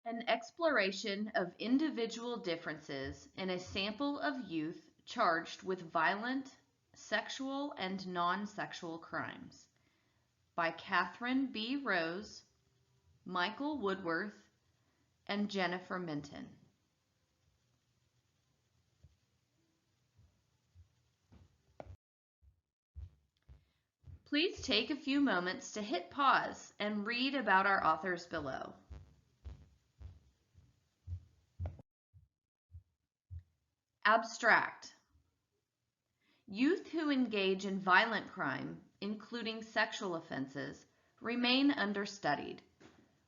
An exploration of individual differences in a sample of youth charged with violent, sexual, and non-sexual crimes by Catherine B. Rose, Michael Woodworth, and Jennifer Minton. Please take a few moments to hit pause and read about our authors below. Abstract. Youth who engage in violent crime, including sexual offenses, remain understudied.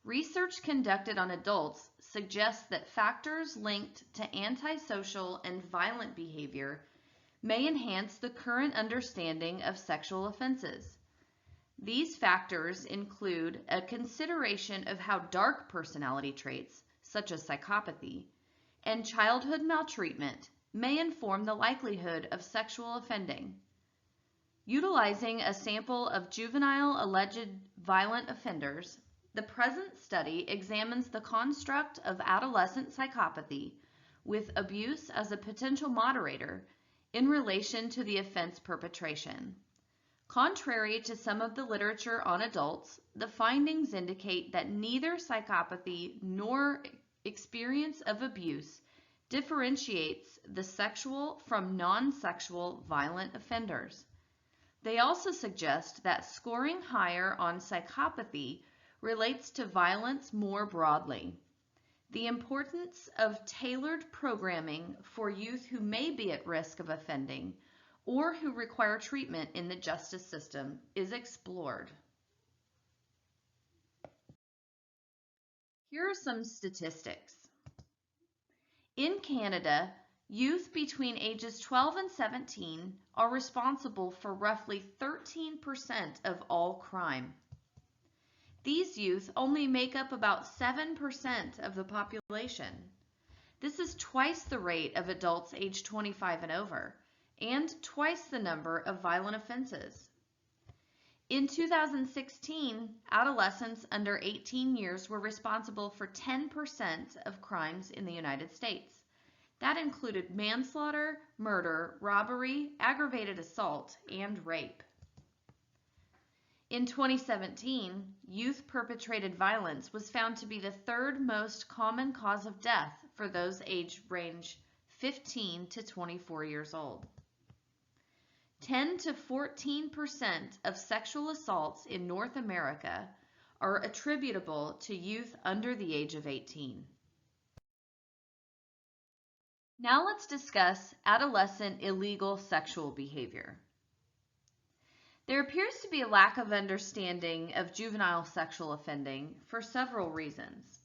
Research conducted on adults suggests that factors linked to antisocial and violent behavior may enhance the current understanding of sexual offenses. These factors include a consideration of how dark personality traits, such as psychopathy, and childhood maltreatment may inform the likelihood of sexual offending. Utilizing a sample of juvenile alleged violent offenders, the present study examines the construct of adolescent psychopathy with abuse as a potential moderator in relation to the offense perpetration. Contrary to some of the literature on adults, the findings indicate that neither psychopathy nor experience of abuse differentiates the sexual from non-sexual violent offenders. They also suggest that scoring higher on psychopathy relates to violence more broadly. The importance of tailored programming for youth who may be at risk of offending or who require treatment in the justice system is explored. Here are some statistics. In Canada, youth between ages 12 and 17 are responsible for roughly 13% of all crime. These youth only make up about 7% of the population. This is twice the rate of adults age 25 and over, and twice the number of violent offenses. In 2016, adolescents under 18 years were responsible for 10% of crimes in the United States. That included manslaughter, murder, robbery, aggravated assault, and rape. In 2017, youth-perpetrated violence was found to be the third most common cause of death for those age range 15 to 24 years old. 10 to 14% of sexual assaults in North America are attributable to youth under the age of 18. Now let's discuss adolescent illegal sexual behavior. There appears to be a lack of understanding of juvenile sexual offending for several reasons.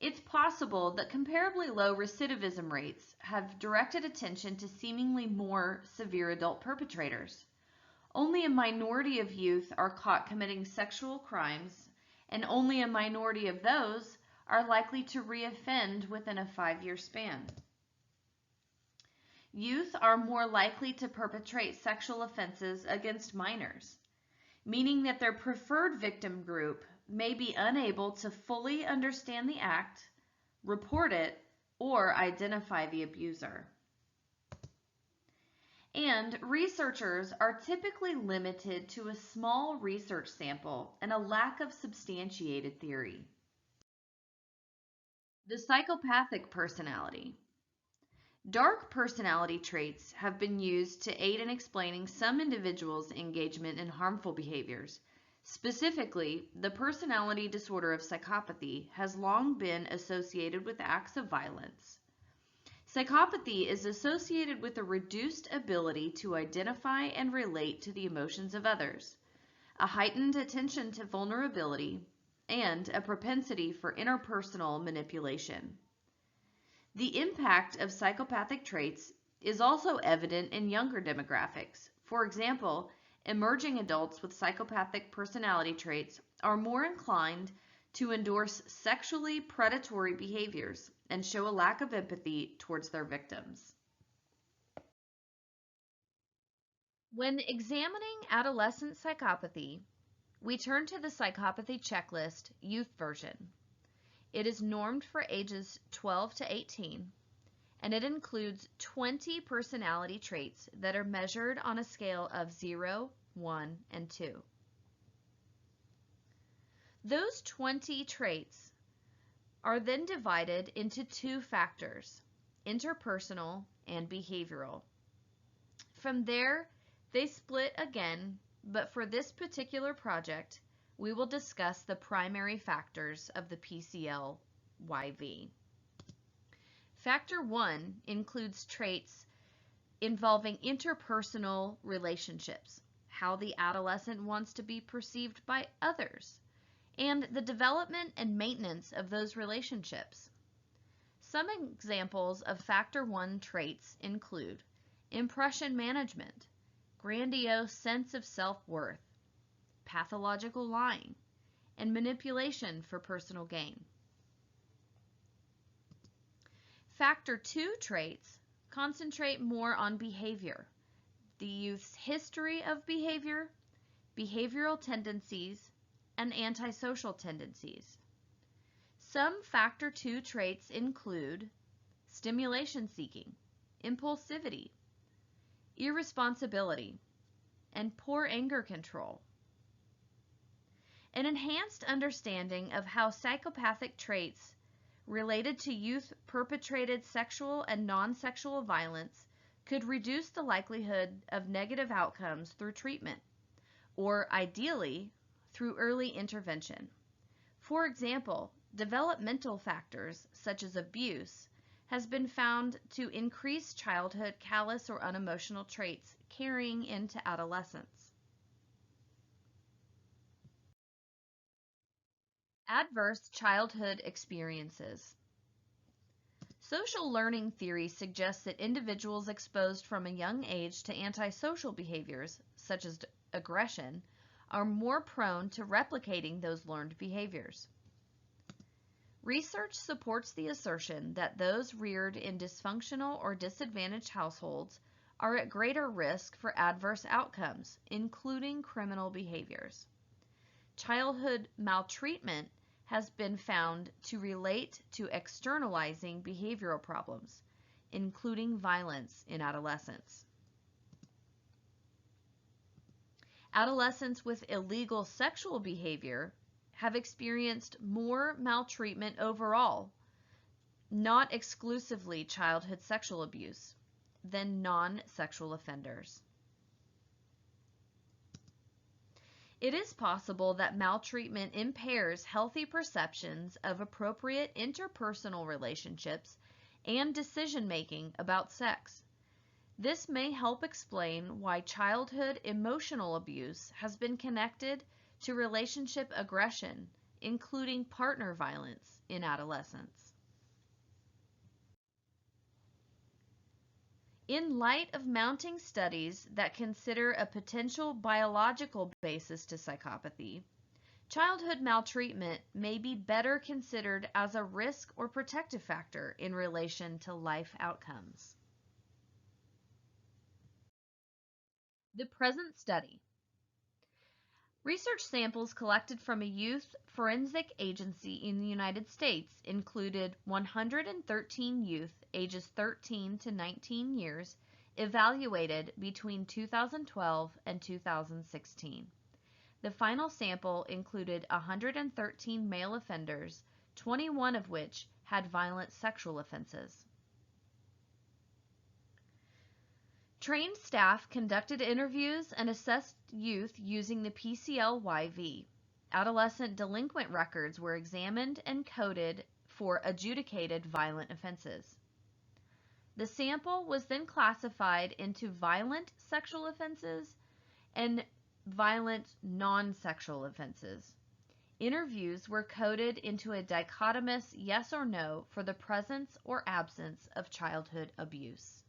It's possible that comparably low recidivism rates have directed attention to seemingly more severe adult perpetrators. Only a minority of youth are caught committing sexual crimes, and only a minority of those are likely to reoffend within a 5-year span. Youth are more likely to perpetrate sexual offenses against minors, meaning that their preferred victim group may be unable to fully understand the act, report it, or identify the abuser. And researchers are typically limited to a small research sample and a lack of substantiated theory. The psychopathic personality. Dark personality traits have been used to aid in explaining some individuals' engagement in harmful behaviors. Specifically, the personality disorder of psychopathy has long been associated with acts of violence. Psychopathy is associated with a reduced ability to identify and relate to the emotions of others, a heightened attention to vulnerability, and a propensity for interpersonal manipulation. The impact of psychopathic traits is also evident in younger demographics. For example, emerging adults with psychopathic personality traits are more inclined to endorse sexually predatory behaviors and show a lack of empathy towards their victims. When examining adolescent psychopathy, we turn to the psychopathy checklist youth version. It is normed for ages 12 to 18, and it includes 20 personality traits that are measured on a scale of 0, 1, and 2. Those 20 traits are then divided into two factors, interpersonal and behavioral. From there, they split again, but for this particular project, we will discuss the primary factors of the PCL-YV. Factor 1 includes traits involving interpersonal relationships, how the adolescent wants to be perceived by others, and the development and maintenance of those relationships. Some examples of Factor 1 traits include impression management, grandiose sense of self-worth, pathological lying, and manipulation for personal gain. Factor 2 traits concentrate more on behavior, the youth's history of behavior, behavioral tendencies, and antisocial tendencies. Some Factor 2 traits include stimulation seeking, impulsivity, irresponsibility, and poor anger control. An enhanced understanding of how psychopathic traits related to youth-perpetrated sexual and non-sexual violence could reduce the likelihood of negative outcomes through treatment, or ideally, through early intervention. For example, developmental factors such as abuse has been found to increase childhood callous or unemotional traits carrying into adolescence. Adverse childhood experiences. Social learning theory suggests that individuals exposed from a young age to antisocial behaviors, such as aggression, are more prone to replicating those learned behaviors. Research supports the assertion that those reared in dysfunctional or disadvantaged households are at greater risk for adverse outcomes, including criminal behaviors. Childhood maltreatment has been found to relate to externalizing behavioral problems, including violence in adolescents. Adolescents with illegal sexual behavior have experienced more maltreatment overall, not exclusively childhood sexual abuse, than non-sexual offenders. It is possible that maltreatment impairs healthy perceptions of appropriate interpersonal relationships and decision-making about sex. This may help explain why childhood emotional abuse has been connected to relationship aggression, including partner violence in adolescence. In light of mounting studies that consider a potential biological basis to psychopathy, childhood maltreatment may be better considered as a risk or protective factor in relation to life outcomes. The present study. Research samples collected from a youth forensic agency in the United States included 113 youth ages 13 to 19 years evaluated between 2012 and 2016. The final sample included 113 male offenders, 21 of which had violent sexual offenses. Trained staff conducted interviews and assessed youth using the PCL-YV. Adolescent delinquent records were examined and coded for adjudicated violent offenses. The sample was then classified into violent sexual offenses and violent non-sexual offenses. Interviews were coded into a dichotomous yes or no for the presence or absence of childhood abuse.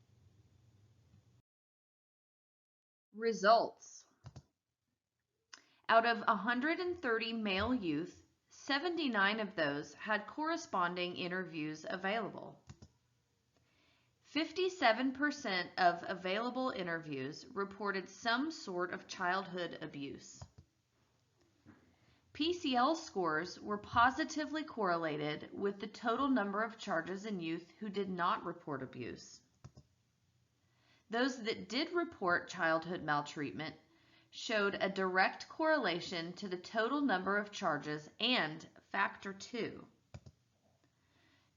Results. Out of 130 male youth, 79 of those had corresponding interviews available. 57% of available interviews reported some sort of childhood abuse. PCL scores were positively correlated with the total number of charges in youth who did not report abuse. Those that did report childhood maltreatment showed a direct correlation to the total number of charges and factor 2.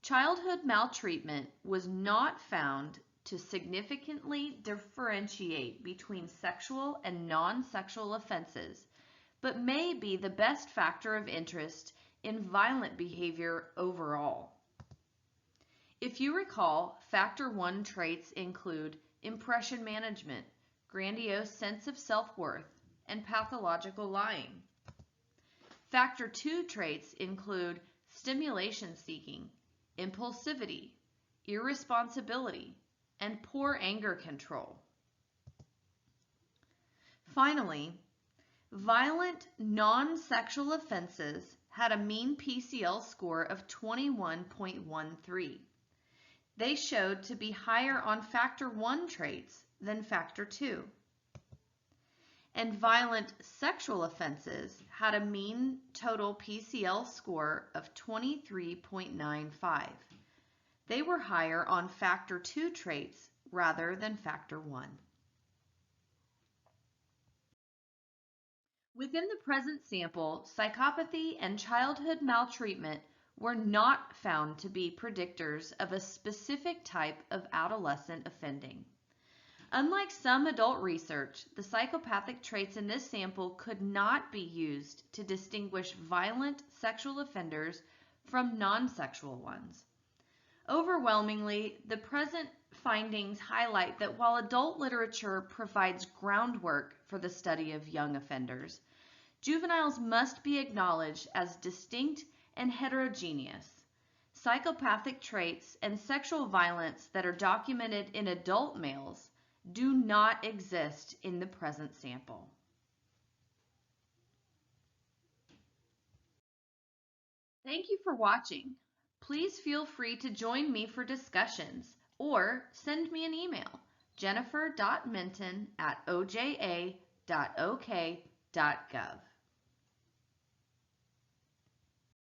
Childhood maltreatment was not found to significantly differentiate between sexual and non-sexual offenses, but may be the best factor of interest in violent behavior overall. If you recall, factor 1 traits include impression management, grandiose sense of self-worth, and pathological lying. Factor 2 traits include stimulation seeking, impulsivity, irresponsibility, and poor anger control. Finally, violent non-sexual offenses had a mean PCL score of 21.13. They showed to be higher on factor 1 traits than factor 2. And violent sexual offenses had a mean total PCL score of 23.95. They were higher on factor 2 traits rather than factor 1. Within the present sample, psychopathy and childhood maltreatment were not found to be predictors of a specific type of adolescent offending. Unlike some adult research, the psychopathic traits in this sample could not be used to distinguish violent sexual offenders from non-sexual ones. Overwhelmingly, the present findings highlight that while adult literature provides groundwork for the study of young offenders, juveniles must be acknowledged as distinct and heterogeneous. Psychopathic traits and sexual violence that are documented in adult males do not exist in the present sample. Thank you for watching. Please feel free to join me for discussions or send me an email, jennifer.minton@oja.ok.gov.